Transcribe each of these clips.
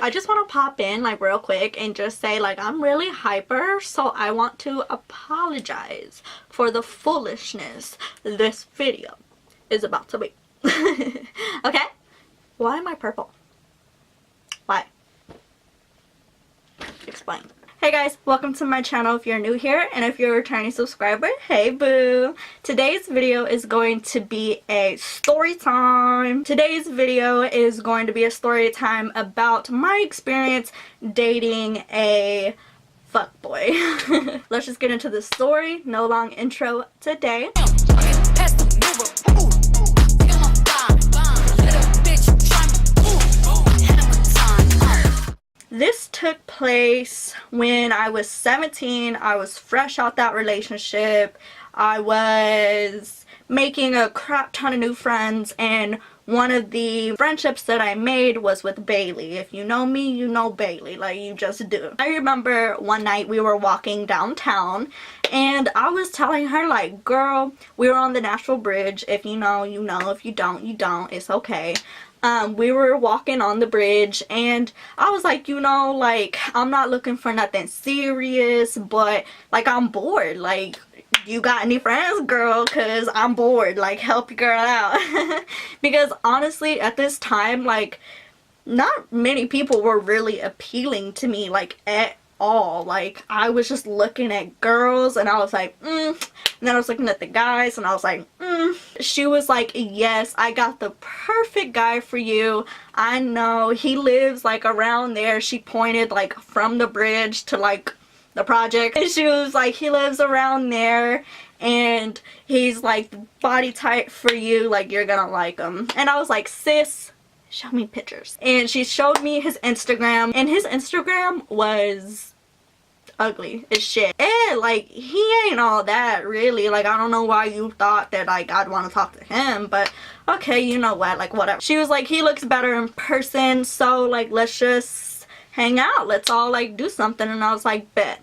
I just want to pop in like real quick and just say like I'm really hyper, so I want to apologize for the foolishness this video is about to be. Okay? Why am I purple? Why? Explain. Hey guys, welcome to my channel if you're new here, and if you're a returning subscriber, hey boo! Today's video is going to be a story time. Today's video is going to be a story time about my experience dating a fuckboy. Let's just get into the story. No long intro today. This took place when I was 17. I was fresh out that relationship. I was making a crap ton of new friends, and one of the friendships that I made was with Bailey. If you know me, you know Bailey. Like, you just do. I remember one night we were walking downtown and I was telling her like, girl, we were on the Nashville Bridge. If you know, you know. If you don't, you don't. It's okay. We were walking on the bridge and I was like, you know, like, I'm not looking for nothing serious, but like, I'm bored. Like, you got any friends, girl? Cause I'm bored. Like, help your girl out. Because honestly, at this time, like, not many people were really appealing to me, like, at all. Like, I was just looking at girls and I was like, and then I was looking at the guys and I was like, She was like, yes, I got the perfect guy for you. I know, he lives like around there. She pointed like from the bridge to like the project, and she was like, he lives around there and he's like body type for you, like you're gonna like him. And I was like, sis, show me pictures. And she showed me his Instagram, and his Instagram was ugly as shit. And like, he ain't all that really. Like, I don't know why you thought that like I'd want to talk to him, but okay, you know what, like whatever. She was like, he looks better in person, so like let's just hang out, let's all like do something. And I was like, bet.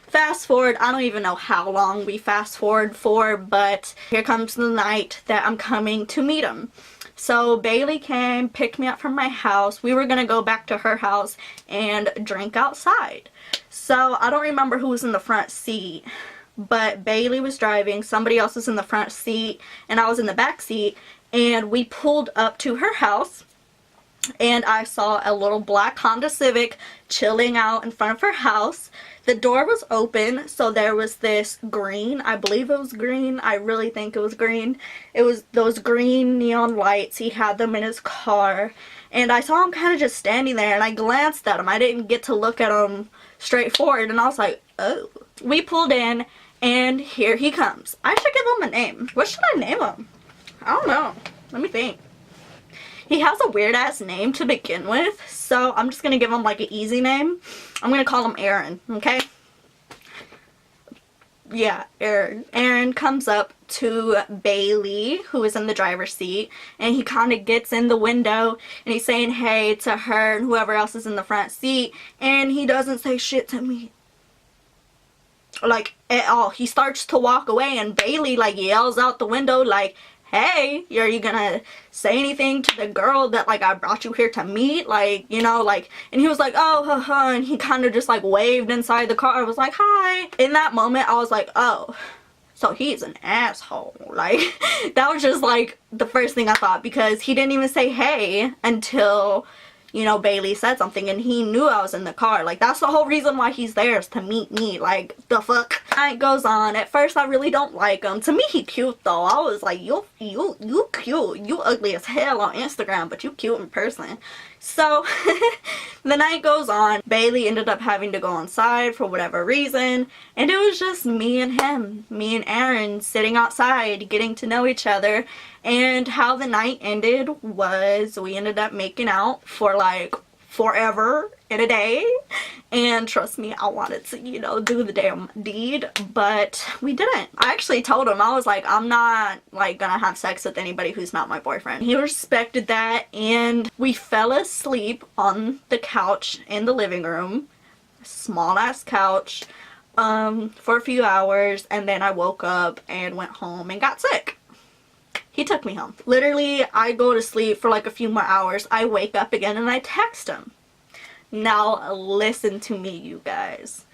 Fast forward, I don't even know how long we fast forward for, but here comes the night that I'm coming to meet him. So Bailey came, picked me up from my house. We were gonna go back to her house and drink outside. So I don't remember who was in the front seat, but Bailey was driving, somebody else was in the front seat, and I was in the back seat. And we pulled up to her house, and I saw a little black Honda Civic chilling out in front of her house. The door was open, so there was this green, I believe it was green, I really think it was green. It was those green neon lights. He had them in his car, and I saw him kind of just standing there, and I glanced at him. I didn't get to look at him straight forward, and I was like, oh. We pulled in, and here he comes. I should give him a name. What should I name him? I don't know. Let me think. He has a weird ass name to begin with, so I'm just gonna give him like an easy name. I'm gonna call him Aaron, okay? Yeah, Aaron. Aaron comes up to Bailey, who is in the driver's seat, and he kind of gets in the window and he's saying hey to her and whoever else is in the front seat, and he doesn't say shit to me. Like, at all. He starts to walk away, and Bailey like yells out the window like, hey, are you gonna say anything to the girl that like I brought you here to meet? Like, you know, like, and he was like, oh, haha, and he kind of just like waved inside the car. I was like, hi. In that moment, I was like, oh, so he's an asshole. Like, that was just like the first thing I thought, because he didn't even say hey until, you know, Bailey said something, and he knew I was in the car. Like, that's the whole reason why he's there, is to meet me. Like, the fuck? Night goes on. At first, I really don't like him. To me, he cute, though. I was like, you cute. You ugly as hell on Instagram, but you cute in person. So, the night goes on. Bailey ended up having to go inside for whatever reason, and it was just me and him. Me and Aaron sitting outside, getting to know each other. And how the night ended was we ended up making out for like forever in a day, and trust me, I wanted to, you know, do the damn deed, but we didn't. I actually told him, I was like, I'm not like gonna have sex with anybody who's not my boyfriend. He respected that, and we fell asleep on the couch in the living room, small ass couch, for a few hours, and then I woke up and went home and got sick. He took me home. Literally, I go to sleep for like a few more hours. I wake up again and I text him. Now listen to me, you guys.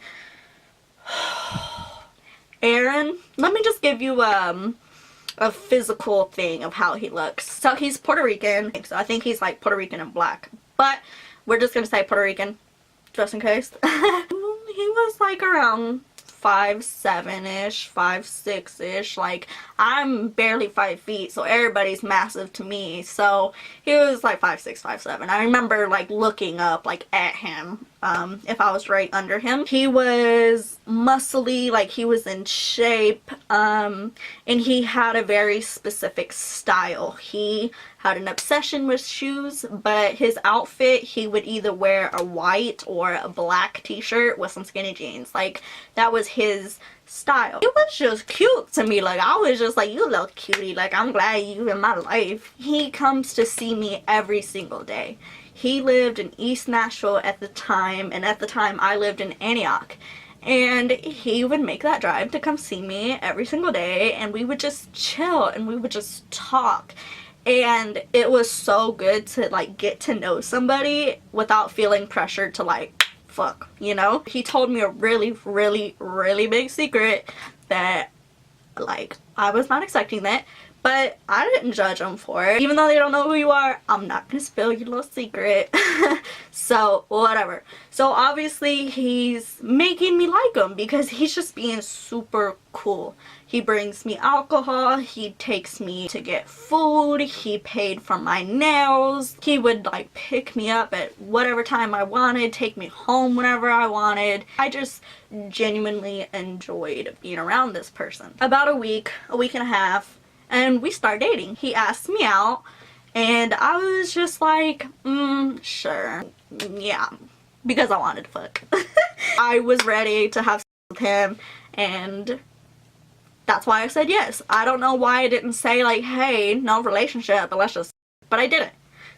Aaron, let me just give you a physical thing of how he looks. So he's Puerto Rican, so I think he's like Puerto Rican and black, but we're just gonna say Puerto Rican just in case. He was like around 5'7"-ish, 5'6"-ish. Like, I'm barely 5 feet, so everybody's massive to me. So he was like 5'6", 5'7". I remember like looking up like at him, if I was right under him. He was muscly, like he was in shape, and he had a very specific style. He had an obsession with shoes, but his outfit, he would either wear a white or a black t-shirt with some skinny jeans. Like, that was his style. It was just cute to me. Like, I was just like, you little cutie, like, I'm glad you in my life. He comes to see me every single day. He lived in East Nashville at the time, and at the time I lived in Antioch. And he would make that drive to come see me every single day, and we would just chill and we would just talk. And it was so good to like get to know somebody without feeling pressured to like fuck, you know? He told me a really, really, really big secret that like I was not expecting that, but I didn't judge him for it. Even though they don't know who you are, I'm not gonna spill your little secret. So whatever. So obviously he's making me like him because he's just being super cool. He brings me alcohol, he takes me to get food, he paid for my nails, he would like pick me up at whatever time I wanted, take me home whenever I wanted. I just genuinely enjoyed being around this person. About a week and a half, and we start dating. He asked me out, and I was just like, sure, yeah, because I wanted to fuck. I was ready to have sex with him, and that's why I said yes. I don't know why I didn't say like, hey, no relationship, but let's just, but I didn't.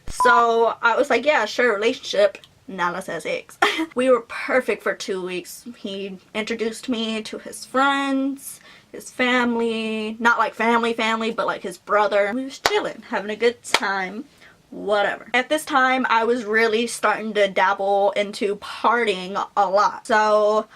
So I was like, yeah, sure, relationship, now let's have sex. We were perfect for 2 weeks. He introduced me to his friends, his family, not like family, but like his brother. We was chilling, having a good time, whatever. At this time, I was really starting to dabble into partying a lot. So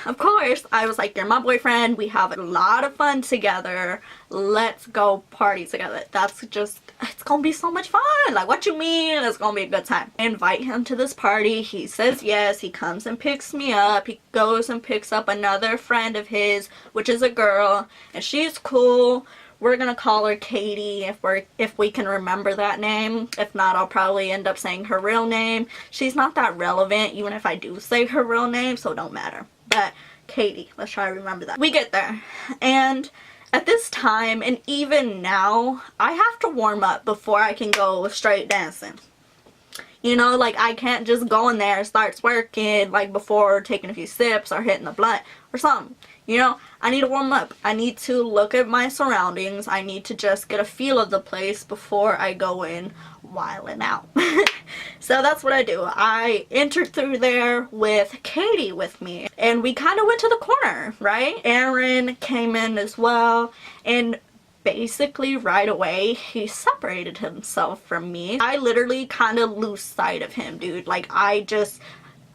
of course, I was like, you're my boyfriend, we have a lot of fun together, let's go party together. That's just, it's gonna be so much fun. Like, what you mean? It's gonna be a good time. I invite him to this party, he says yes, he comes and picks me up, he goes and picks up another friend of his, which is a girl, and she's cool. We're gonna call her Katie if we can remember that name. If not, I'll probably end up saying her real name. She's not that relevant even if I do say her real name, so it don't matter. But Katie, let's try to remember that. We get there, and at this time, and even now, I have to warm up before I can go straight dancing. You know, like, I can't just go in there and start twerking like before taking a few sips or hitting the blunt or something. You know, I need to warm up. I need to look at my surroundings. I need to just get a feel of the place before I go in wilding out. So that's what I do. I entered through there with Katie with me, and we kind of went to the corner, right? Aaron came in as well, and basically right away he separated himself from me. I literally kind of lose sight of him, dude. Like, I just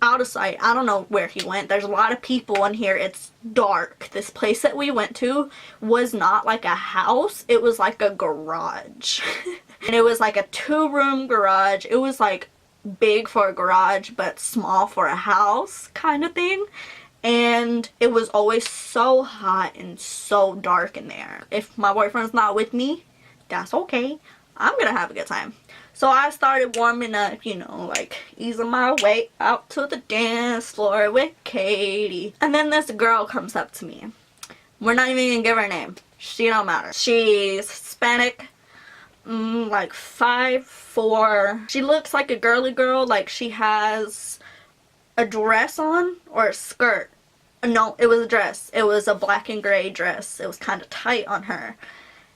out of sight. I don't know where he went. There's a lot of people in here. It's dark. This place that we went to was not like a house. It was like a garage. And it was like a 2-room garage. It was like big for a garage but small for a house kind of thing. And it was always so hot and so dark in there. If my boyfriend's not with me, that's okay. I'm gonna have a good time. So I started warming up, you know, like easing my way out to the dance floor with Katie. And then this girl comes up to me. We're not even gonna give her a name. She don't matter. She's Hispanic, like 5'4". She looks like a girly girl, like she has a dress on or a skirt. No, it was a dress. It was a black and gray dress. It was kind of tight on her.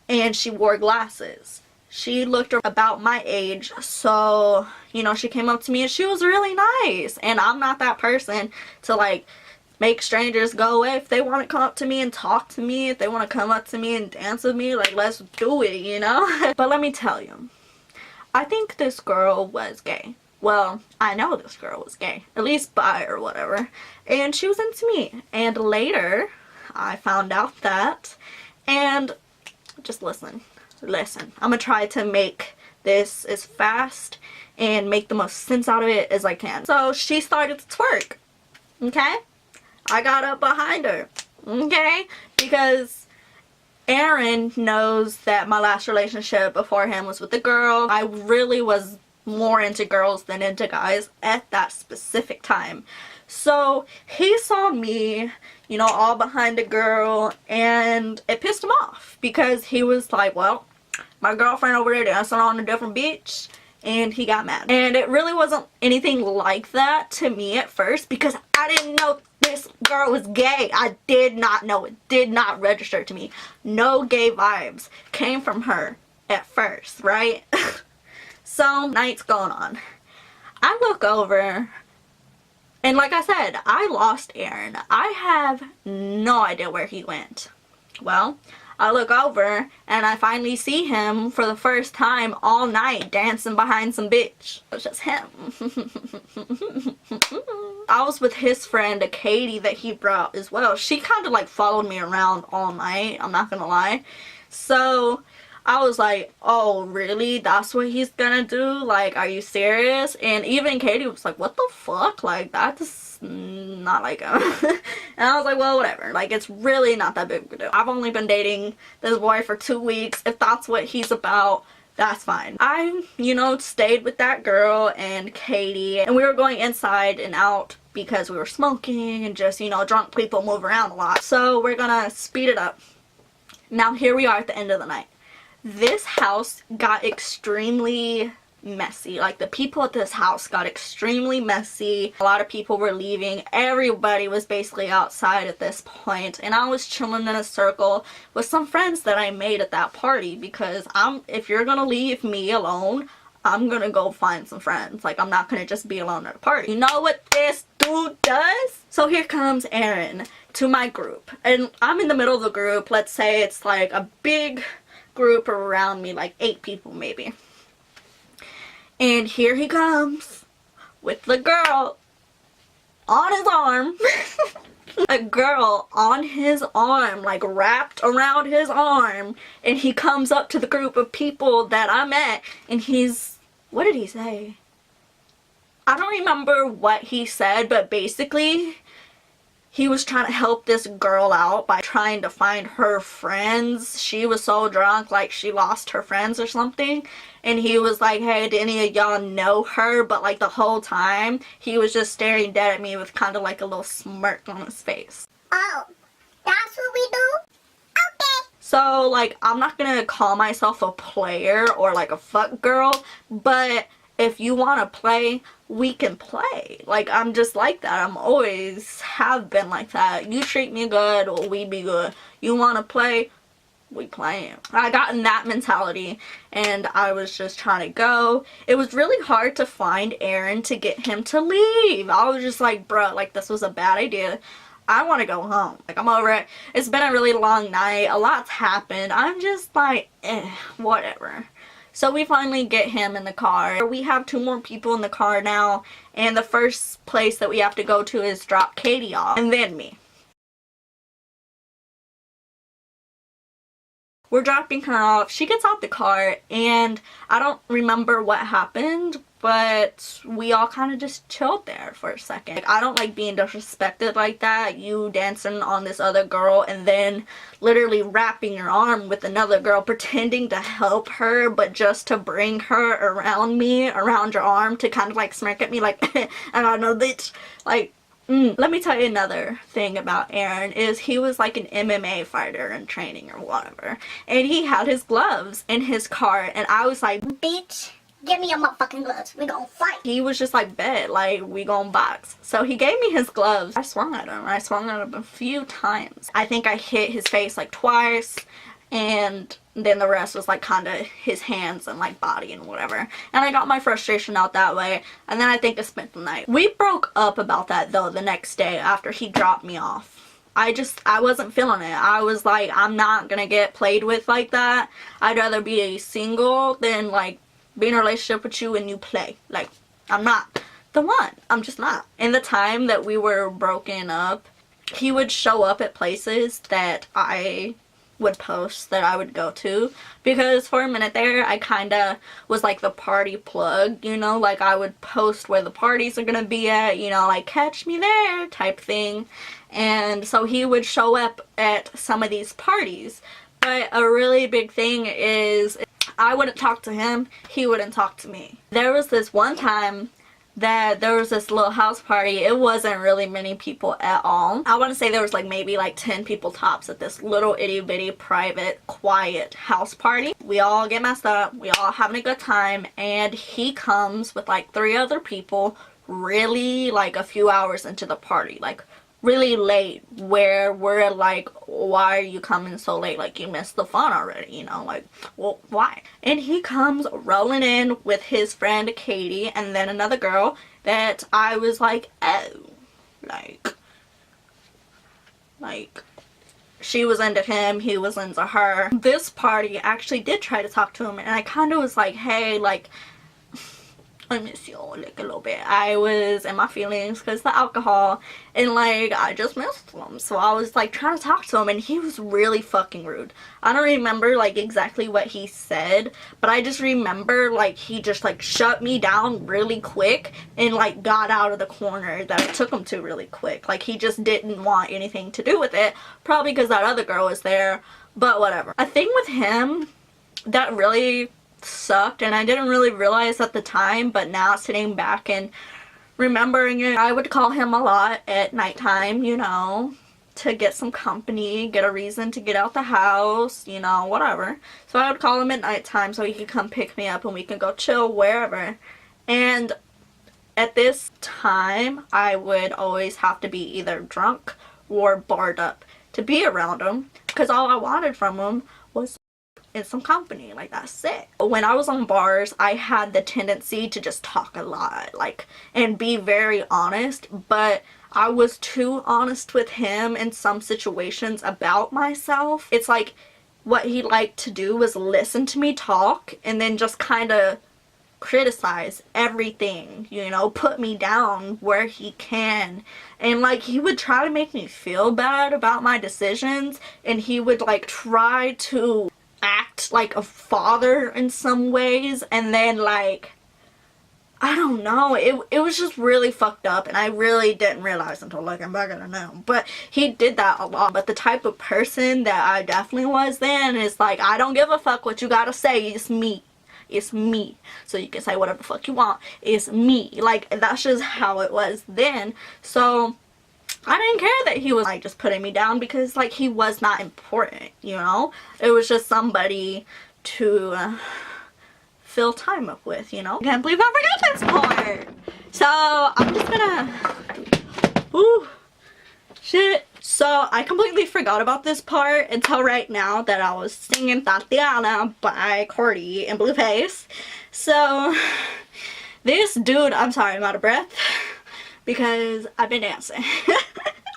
And she wore glasses. She looked about my age, so, you know, she came up to me and she was really nice. And I'm not that person to, like, make strangers go away. If they want to come up to me and talk to me, if they want to come up to me and dance with me, like, let's do it, you know? But let me tell you, I think this girl was gay. Well, I know this girl was gay, at least bi or whatever, and she was into me. And later, I found out that, and just listen. I'm gonna try to make this as fast and make the most sense out of it as I can. So she started to twerk, okay? I got up behind her, okay? Because Aaron knows that my last relationship before him was with a girl. I really was more into girls than into guys at that specific time. So he saw me, you know, all behind a girl, and it pissed him off because he was like, well, my girlfriend over there dancing on a different beach, and he got mad. And it really wasn't anything like that to me at first because I didn't know this girl was gay. I did not know. It did not register to me. No gay vibes came from her at first, right? So, night's going on. I look over, and like I said, I lost Aaron. I have no idea where he went. Well, I look over, and I finally see him for the first time all night dancing behind some bitch. It was just him. I was with his friend, Katie, that he brought as well. She kind of like followed me around all night, I'm not gonna lie. So I was like, oh really, that's what he's gonna do? Like, are you serious? And even Katie was like, what the fuck, like that's not like him. And I was like, well, whatever, like it's really not that big of a deal. I've only been dating this boy for 2 weeks. If that's what he's about, that's fine. I, you know, stayed with that girl and Katie, and we were going inside and out because we were smoking and just, you know, drunk people move around a lot. So we're gonna speed it up. Now here we are at the end of the night. This house got extremely messy. Like, the people at this house got extremely messy. A lot of people were leaving. Everybody was basically outside at this point, and I was chilling in a circle with some friends that I made at that party because if you're gonna leave me alone, I'm gonna go find some friends. Like, I'm not gonna just be alone at a party. You know what this dude does? So here comes Aaron to my group, and I'm in the middle of the group. Let's say it's like a big group around me, like 8 people maybe. And here he comes with the girl on his arm. A girl on his arm, like wrapped around his arm. And he comes up to the group of people that I met, and what did he say? I don't remember what he said, but basically he was trying to help this girl out by trying to find her friends. She was so drunk, like she lost her friends or something. And he was like, hey, did any of y'all know her? But like the whole time, he was just staring dead at me with kind of like a little smirk on his face. Oh, that's what we do? Okay. So like, I'm not gonna call myself a player or like a fuck girl, but if you want to play, we can play. Like, I'm just like that. I'm always have been like that. You treat me good, or we be good. You want to play, we playing. I got in that mentality, and I was just trying to go. It was really hard to find Aaron to get him to leave. I was just like, bruh, like this was a bad idea. I want to go home. Like, I'm over it. It's been a really long night. A lot's happened. I'm just like, whatever. So we finally get him in the car. We have 2 more people in the car now, and the first place that we have to go to is drop Katie off, and then me. We're dropping her off. She gets out the car, and I don't remember what happened, but we all kind of just chilled there for a second. Like, I don't like being disrespected like that. You dancing on this other girl and then literally wrapping your arm with another girl, pretending to help her, but just to bring her around me, around your arm, to kind of like smirk at me like, I don't know, bitch. Like, let me tell you another thing about Aaron is he was like an MMA fighter in training or whatever. And he had his gloves in his car, and I was like, bitch, give me your motherfucking gloves. We gonna fight. He was just like, bet, like, we gonna box. So he gave me his gloves. I swung at him. I swung at him a few times. I think I hit his face like twice, and then the rest was like kind of his hands and like body and whatever. And I got my frustration out that way, and then I think I spent the night. We broke up about that though the next day after he dropped me off. I wasn't feeling it. I was like, I'm not gonna get played with like that. I'd rather be single than like be in a relationship with you and you play. Like, I'm not the one. I'm just not. In the time that we were broken up, he would show up at places that I would post that I would go to, because for a minute there I kind of was like the party plug, you know, like I would post where the parties are gonna be at, you know, like catch me there type thing. And so he would show up at some of these parties. But a really big thing is I wouldn't talk to him, he wouldn't talk to me. There was this one time that there was this little house party. It wasn't really many people at all. I want to say there was like maybe like 10 people tops at this little itty bitty private quiet house party. We all get messed up, we all having a good time, and he comes with like 3 other people really like a few hours into the party, like really late, where we're like, why are you coming so late? Like, you missed the fun already, you know, like, well, why? And he comes rolling in with his friend Katie and then another girl that I was like, oh, like she was into him, he was into her. This party actually did try to talk to him, and I kind of was like, hey, like, I miss you like a little bit. I was in my feelings because the alcohol, and like I just missed him, so I was like trying to talk to him, and he was really fucking rude. I don't remember like exactly what he said, but I just remember like he just like shut me down really quick and like got out of the corner that I took him to really quick. Like he just didn't want anything to do with it, probably because that other girl was there, but whatever. A thing with him that really sucked, and I didn't really realize at the time, but now sitting back and remembering it, I would call him a lot at nighttime, you know, to get some company, get a reason to get out the house, you know, whatever. So I would call him at nighttime so he could come pick me up and we could go chill wherever. And at this time I would always have to be either drunk or barred up to be around him, because all I wanted from him was in some company. Like, that's it. When I was on bars, I had the tendency to just talk a lot, like, and be very honest, but I was too honest with him in some situations about myself. It's like what he liked to do was listen to me talk and then just kind of criticize everything, you know, put me down where he can. And like he would try to make me feel bad about my decisions, and he would like try to act like a father in some ways, and then like I don't know, it was just really fucked up, and I really didn't realize until looking back at it now. But he did that a lot. But the type of person that I definitely was then is like, I don't give a fuck what you gotta say, it's me. It's me. So you can say whatever the fuck you want. It's me. Like, that's just how it was then. So I didn't care that he was like just putting me down, because like he was not important, you know? It was just somebody to fill time up with, you know? I can't believe I forgot this part. So I'm just gonna, ooh, shit. So I completely forgot about this part until right now that I was singing Tatiana by Cardi and Blueface. So this dude, I'm sorry, I'm out of breath because I've been dancing.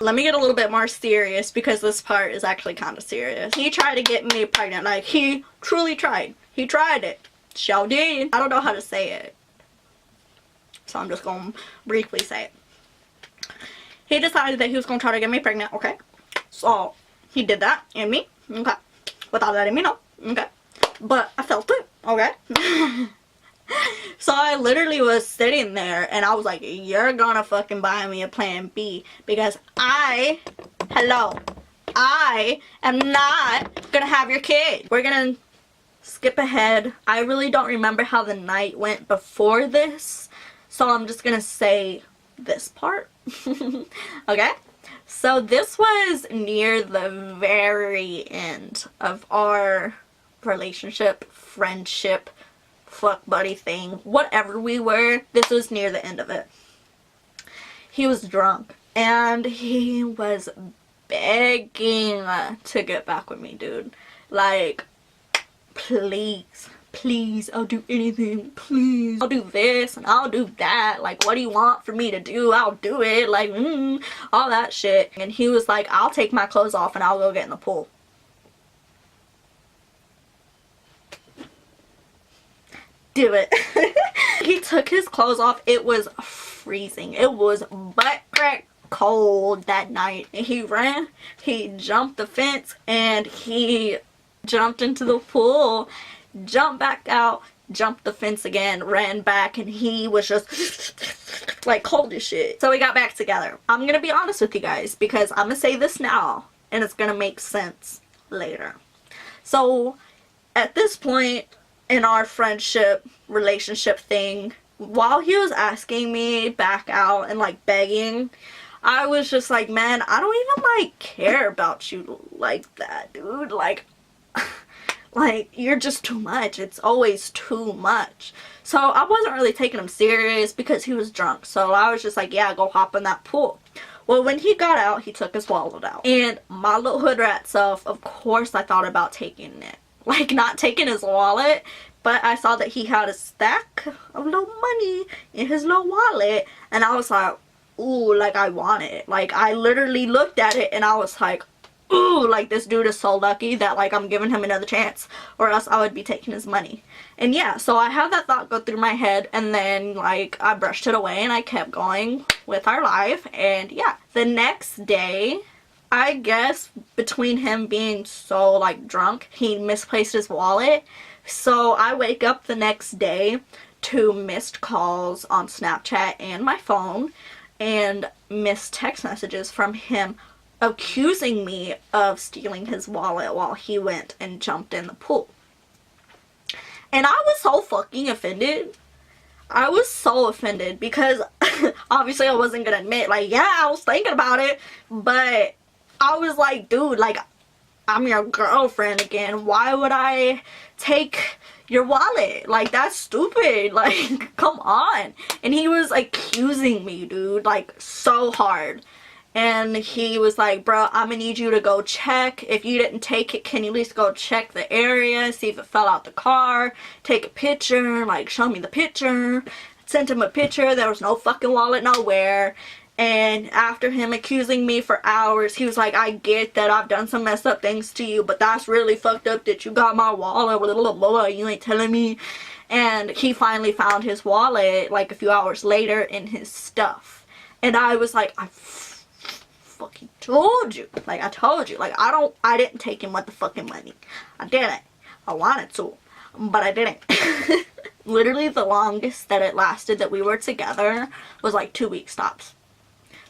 Let me get a little bit more serious, because this part is actually kind of serious. He tried to get me pregnant. Like, he truly tried. He tried it. Sure did. I don't know how to say it, so I'm just gonna briefly say it. He decided that he was gonna try to get me pregnant, okay? So he did that and me, okay? Without letting me know, okay? But I felt it, okay? So I literally was sitting there and I was like, you're gonna fucking buy me a plan B, because I am not gonna have your kid. We're gonna skip ahead. I really don't remember how the night went before this, so I'm just gonna say this part. Okay? So this was near the very end of our relationship, friendship, fuck buddy thing, whatever we were. This was near the end of it. He was drunk and he was begging to get back with me, dude. Like, please, please, I'll do anything, please. I'll do this and I'll do that. Like, what do you want for me to do? I'll do it. Like, all that shit. And he was like, I'll take my clothes off and I'll go get in the pool. do it. He took his clothes off. It was freezing. It was butt crack cold that night. And he ran, he jumped the fence, and he jumped into the pool, jumped back out, jumped the fence again, ran back, and he was just like cold as shit. So we got back together. I'm gonna be honest with you guys because I'm gonna say this now and it's gonna make sense later. So at this point in our friendship relationship thing, while he was asking me back out and like begging, I was just like, man, I don't even like care about you like that, dude. Like you're just too much. It's always too much. So I wasn't really taking him serious because he was drunk. So I was just like, yeah, go hop in that pool. Well, when he got out, he took his wallet out. And my little hood rat self, of course, I thought about taking it. Like, not taking his wallet, but I saw that he had a stack of little money in his little wallet. And I was like, ooh, like, I want it. Like, I literally looked at it and I was like, ooh, like, this dude is so lucky that, like, I'm giving him another chance, or else I would be taking his money. And yeah, so I had that thought go through my head, and then, like, I brushed it away and I kept going with our life. And yeah, the next day, I guess between him being so, like, drunk, he misplaced his wallet. So I wake up the next day to missed calls on Snapchat and my phone, and missed text messages from him accusing me of stealing his wallet while he went and jumped in the pool. And I was so fucking offended. I was so offended because obviously I wasn't gonna admit, like, yeah, I was thinking about it, but I was like, dude, like, I'm your girlfriend again. Why would I take your wallet? Like, that's stupid. Like, come on. And he was accusing me, dude, like, so hard. And he was like, bro, I'm gonna need you to go check. If you didn't take it, can you at least go check the area, see if it fell out the car, take a picture, like, show me the picture. Sent him a picture. There was no fucking wallet nowhere. And after him accusing me for hours, he was like, I get that I've done some messed up things to you, but that's really fucked up that you got my wallet, little boy, you ain't telling me. And he finally found his wallet, like, a few hours later in his stuff. And I was like, I fucking told you. Like, I told you. Like, I didn't take him with the fucking money. I didn't. I wanted to, but I didn't. Literally the longest that it lasted that we were together was like 2 weeks tops.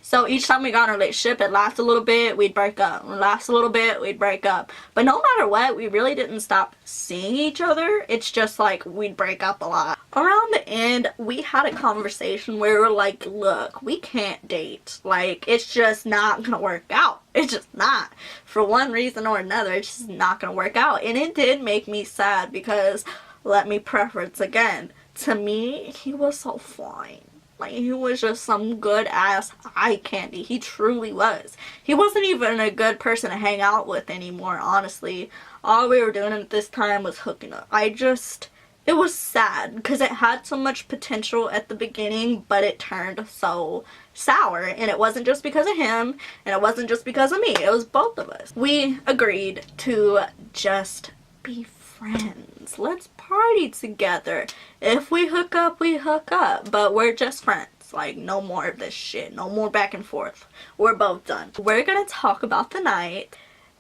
So each time we got in a relationship, it lasted a little bit, we'd break up. It lasted a little bit, we'd break up. But no matter what, we really didn't stop seeing each other. It's just like we'd break up a lot. Around the end, we had a conversation where we were like, look, we can't date. Like, it's just not gonna work out. It's just not. For one reason or another, it's just not gonna work out. And it did make me sad because, let me preface again, to me, he was so fine. Like, he was just some good ass eye candy. He truly was. He wasn't even a good person to hang out with anymore, honestly. All we were doing at this time was hooking up. It was sad because it had so much potential at the beginning, but it turned so sour. And it wasn't just because of him, and it wasn't just because of me. It was both of us. We agreed to just be friends. Let's party together. If we hook up, we hook up. But we're just friends. Like, no more of this shit. No more back and forth. We're both done. We're gonna talk about the night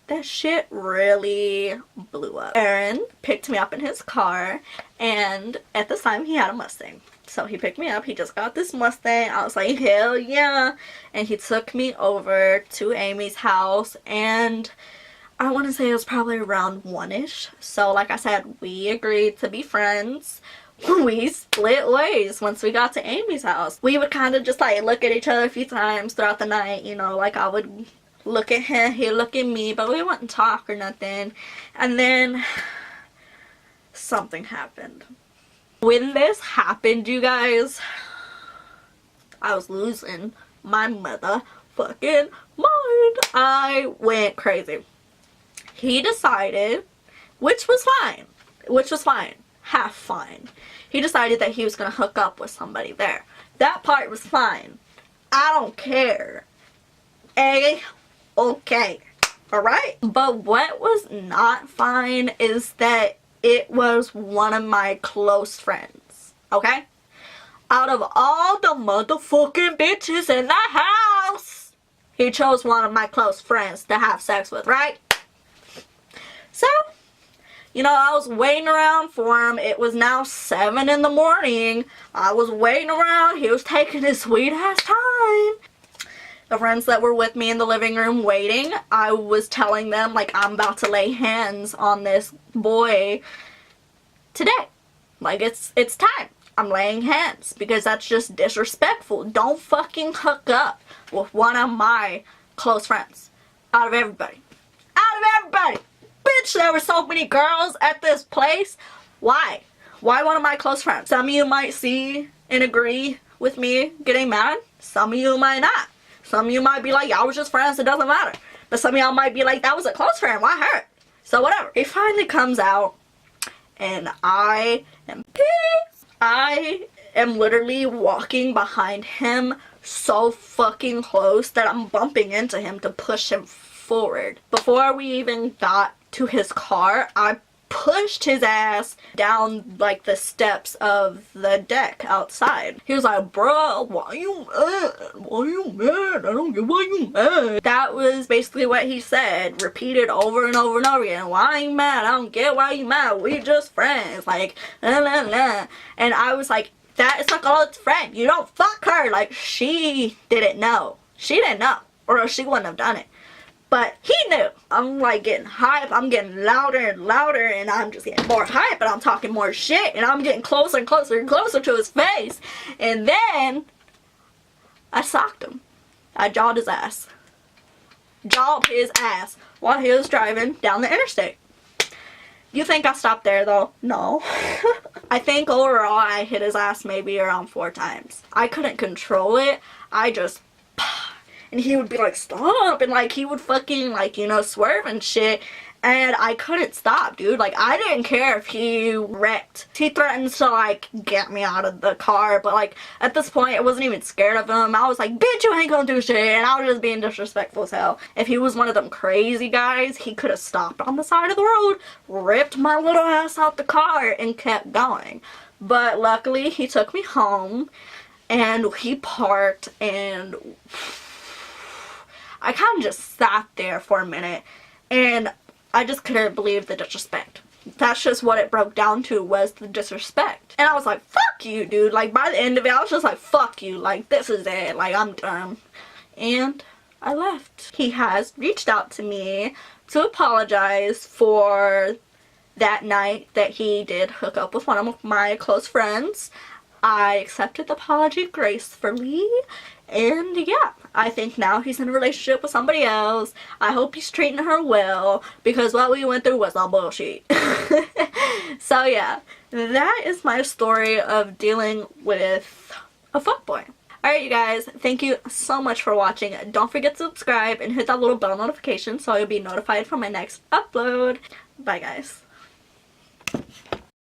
that shit really blew up. Aaron picked me up in his car, and at this time he had a Mustang. So he picked me up. He just got this Mustang. I was like, hell yeah. And he took me over to Amy's house, and I want to say it was probably around 1-ish. So like I said, we agreed to be friends. We split ways once we got to Amy's house. We would kind of just like look at each other a few times throughout the night, you know, like I would look at him, he'd look at me, but we wouldn't talk or nothing. And then something happened. When this happened, you guys, I was losing my motherfucking mind. I went crazy. He decided, which was fine, half fine. He decided that he was going to hook up with somebody there. That part was fine. I don't care. Okay. Alright? But what was not fine is that it was one of my close friends, okay? Out of all the motherfucking bitches in the house, he chose one of my close friends to have sex with, right? So, you know, I was waiting around for him. It was now 7 in the morning. I was waiting around. He was taking his sweet ass time. The friends that were with me in the living room waiting, I was telling them, like, I'm about to lay hands on this boy today. Like, it's time. I'm laying hands because that's just disrespectful. Don't fucking hook up with one of my close friends. Out of everybody. Out of everybody! Bitch, there were so many girls at this place. Why? Why one of my close friends? Some of you might see and agree with me getting mad. Some of you might not. Some of you might be like, y'all was just friends, it doesn't matter. But some of y'all might be like, that was a close friend, why hurt? So whatever. He finally comes out and I am pissed. I am literally walking behind him so fucking close that I'm bumping into him to push him forward. Before we even got to his car, I pushed his ass down like the steps of the deck outside. He was like, bro, why you mad? Why you mad? I don't get why you mad. That was basically what he said, repeated over and over and over again. Why you mad? I don't get why you mad. We just friends. Like, nah, nah, nah. And I was like, that is like all its friend. You don't fuck her. Like, she didn't know. She didn't know. Or else she wouldn't have done it. But he knew. I'm like getting hype. I'm getting louder and louder. And I'm just getting more hype. And I'm talking more shit. And I'm getting closer and closer and closer to his face. And then I socked him. I jawed his ass. Jawed his ass while he was driving down the interstate. You think I stopped there though? No. I think overall I hit his ass maybe around 4 times. I couldn't control it. I just... And he would be like, stop. And like, he would fucking like, you know, swerve and shit. And I couldn't stop, dude. Like, I didn't care if he wrecked. He threatened to like, get me out of the car. But like, at this point, I wasn't even scared of him. I was like, bitch, you ain't gonna do shit. And I was just being disrespectful as hell. If he was one of them crazy guys, he could have stopped on the side of the road, ripped my little ass out the car, and kept going. But luckily, he took me home. And he parked and... I kind of just sat there for a minute and I just couldn't believe the disrespect. That's just what it broke down to, was the disrespect. And I was like, fuck you, dude. Like, by the end of it, I was just like, fuck you. Like, this is it. Like, I'm done. And I left. He has reached out to me to apologize for that night that he did hook up with one of my close friends. I accepted the apology gracefully. And yeah, I think now he's in a relationship with somebody else. I hope he's treating her well, because what we went through was all bullshit. So yeah, that is my story of dealing with a fuckboy. Alright you guys, thank you so much for watching. Don't forget to subscribe and hit that little bell notification so you'll be notified for my next upload. Bye guys.